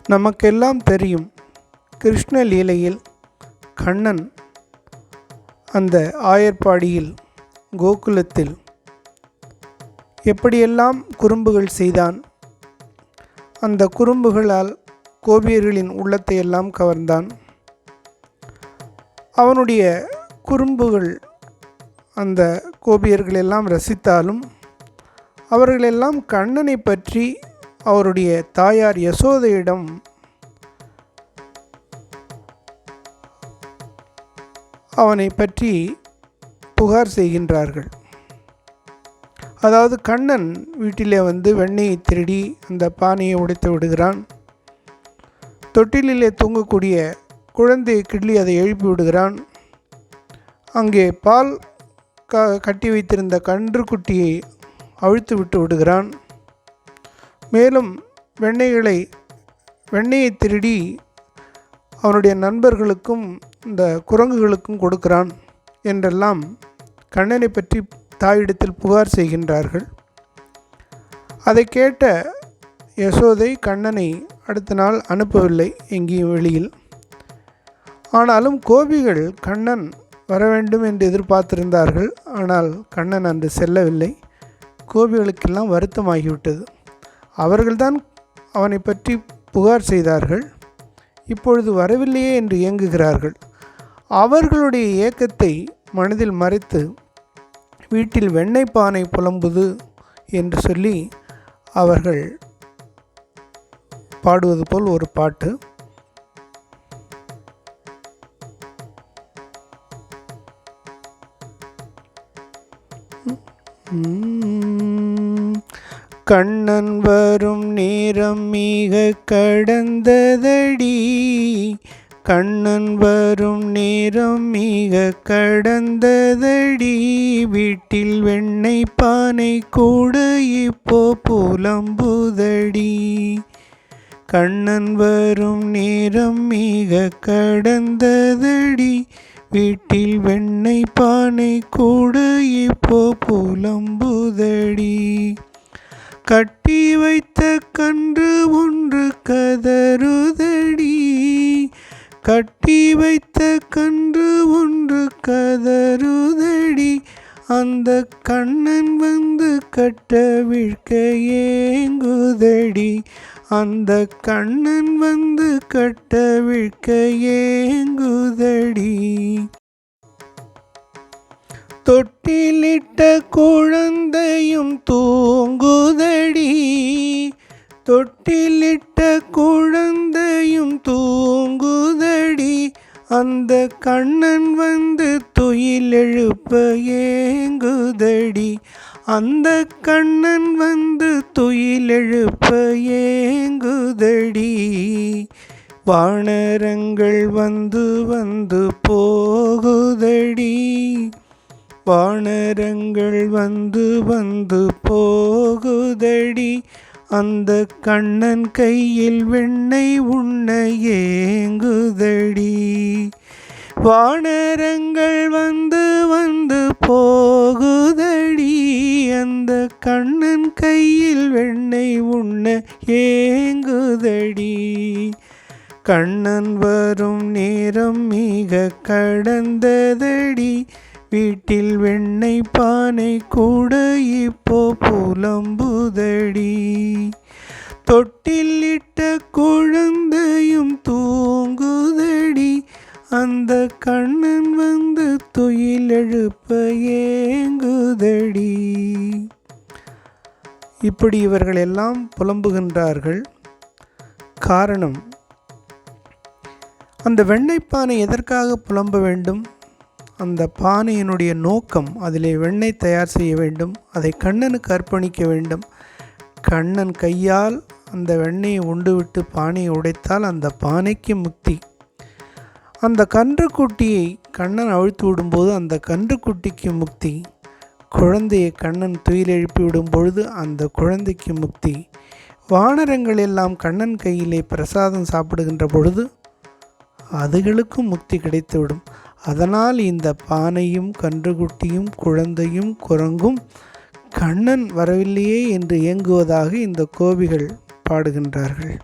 நமக்கெல்லாம் தெரியும், கிருஷ்ண லீலையில் கண்ணன் அந்த ஆயர்பாடியில் கோகுலத்தில் எப்படியெல்லாம் குறும்புகள் செய்தான். அந்த குறும்புகளால் கோபியர்களின் உள்ளத்தை எல்லாம் கவர்ந்தான். அவனுடைய குறும்புகள் அந்த கோபியர்கள் எல்லாம் ரசித்தாலும் அவர்களெல்லாம் கண்ணனை பற்றி அவருடைய தாயார் யசோதையிடம் அவனை பற்றி புகார் செய்கின்றார்கள். அதாவது கண்ணன் வீட்டிலே வந்து வெண்ணெயை திருடி அந்த பானையை உடைத்து விடுகிறான். தொட்டிலே தூங்கக்கூடிய குழந்தையை கிள்ளி அதை எழுப்பி விடுகிறான். அங்கே பால் கட்டி வைத்திருந்த கன்றுக்குட்டியை அவிழ்த்து விட்டு விடுகிறான். மேலும் வெண்ணெயை திருடி அவனுடைய நண்பர்களுக்கும் இந்த குரங்குகளுக்கும் கொடுக்கிறான் என்றெல்லாம் கண்ணனை பற்றி தாயிடத்தில் புகார் செய்கின்றார்கள். அதை கேட்ட யசோதை கண்ணனை அடுத்த நாள் அனுப்பவில்லை எங்கேயும் வெளியில். ஆனாலும் கோபிகள் கண்ணன் வர வேண்டும் என்று எதிர்பார்த்திருந்தார்கள். ஆனால் கண்ணன் அன்று செல்லவில்லை. கோபிகளுக்கெல்லாம் வருத்தமாகிவிட்டது. அவர்கள்தான் அவனை பற்றி புகார் செய்தார்கள். இப்பொழுது வரவில்லையே என்று ஏங்குகிறார்கள். அவர்களுடைய ஏக்கத்தை மனதில் மறைத்து வீட்டில் வெண்ணெய் பானை புலம்புது என்று சொல்லி அவர்கள் பாடுவது போல் ஒரு பாட்டு. கண்ணன் வரும் நேரம் மிக கடந்ததடி, கண்ணன் வரும் நேரம் மிக கடந்ததடி, வீட்டில் வெண்ணெய் பானை கூட இப்போ புலம்புதடி. கண்ணன் வரும் நேரம் மிக கடந்ததடி, வீட்டில் வெண்ணெய் பானை கூட இப்போ புலம்புதடி. கட்டி வைத்த கன்று ஒன்று கதறுதடி, கட்டி வைத்த கன்று ஒன்று கதறுதடி, அந்த கண்ணன் வந்து கட்ட விழ்க்க ஏங்குதடி, அந்த கண்ணன் வந்து கட்ட விழ்க்க ஏங்குதடி. தொட்டிலிட்ட குழந்தையும் தூங்குதடி, தொட்டிலிட்ட குழந்தையும் தூங்குதடி, அந்த கண்ணன் வந்து துயில் எழுப்ப ஏங்குதடி, அந்த கண்ணன் வந்து துயில் எழுப்ப ஏங்குதடி. வானரங்கள் வந்து வந்து போகுதடி, வானரங்கள் வந்து வந்து போகுதடி, அந்த கண்ணன் கையில் வெண்ணெய் உண்ண ஏங்குதடி. வானரங்கள் வந்து வந்து போகுதடி, அந்த கண்ணன் கையில் வெண்ணெய் உண்ண ஏங்குதடி. கண்ணன் வரும் நேரம் மிக கடந்ததடி, வீட்டில் வெண்ணெய் பானை கூட இப்போ புலம்புதடி. தொட்டிலிட்ட குழந்தையும் தூங்குதடி, அந்த கண்ணன் வந்து துயில் எழுப்ப ஏங்குதடி. இப்படி இவர்கள் எல்லாம் புலம்புகின்றார்கள். காரணம், அந்த வெண்ணெய் பானை எதற்காக புலம்ப வேண்டும்? அந்த பானையினுடைய நோக்கம், அதிலே வெண்ணெய் தயார் செய்ய வேண்டும், அதை கண்ணனுக்கு அர்ப்பணிக்க வேண்டும். கண்ணன் கையால் அந்த வெண்ணெயை உண்டுவிட்டு பானையை உடைத்தால் அந்த பானைக்கு முக்தி. அந்த கன்றுக்குட்டியை கண்ணன் அவிழ்த்து விடும்போது அந்த கன்றுக்குட்டிக்கு முக்தி. குழந்தையை கண்ணன் துயில் எழுப்பி விடும் பொழுது அந்த குழந்தைக்கு முக்தி. வானரங்கள் எல்லாம் கண்ணன் கையிலே பிரசாதம் சாப்பிடுகின்ற பொழுது அதுகளுக்கும் முக்தி கிடைத்துவிடும். அதனால் இந்த பானையும் கன்றுக்குட்டியும் குழந்தையும் குரங்கும் கண்ணன் வரவில்லையே என்று ஏங்குவதாக இந்த கோபிகள் பாடுகின்றார்கள்.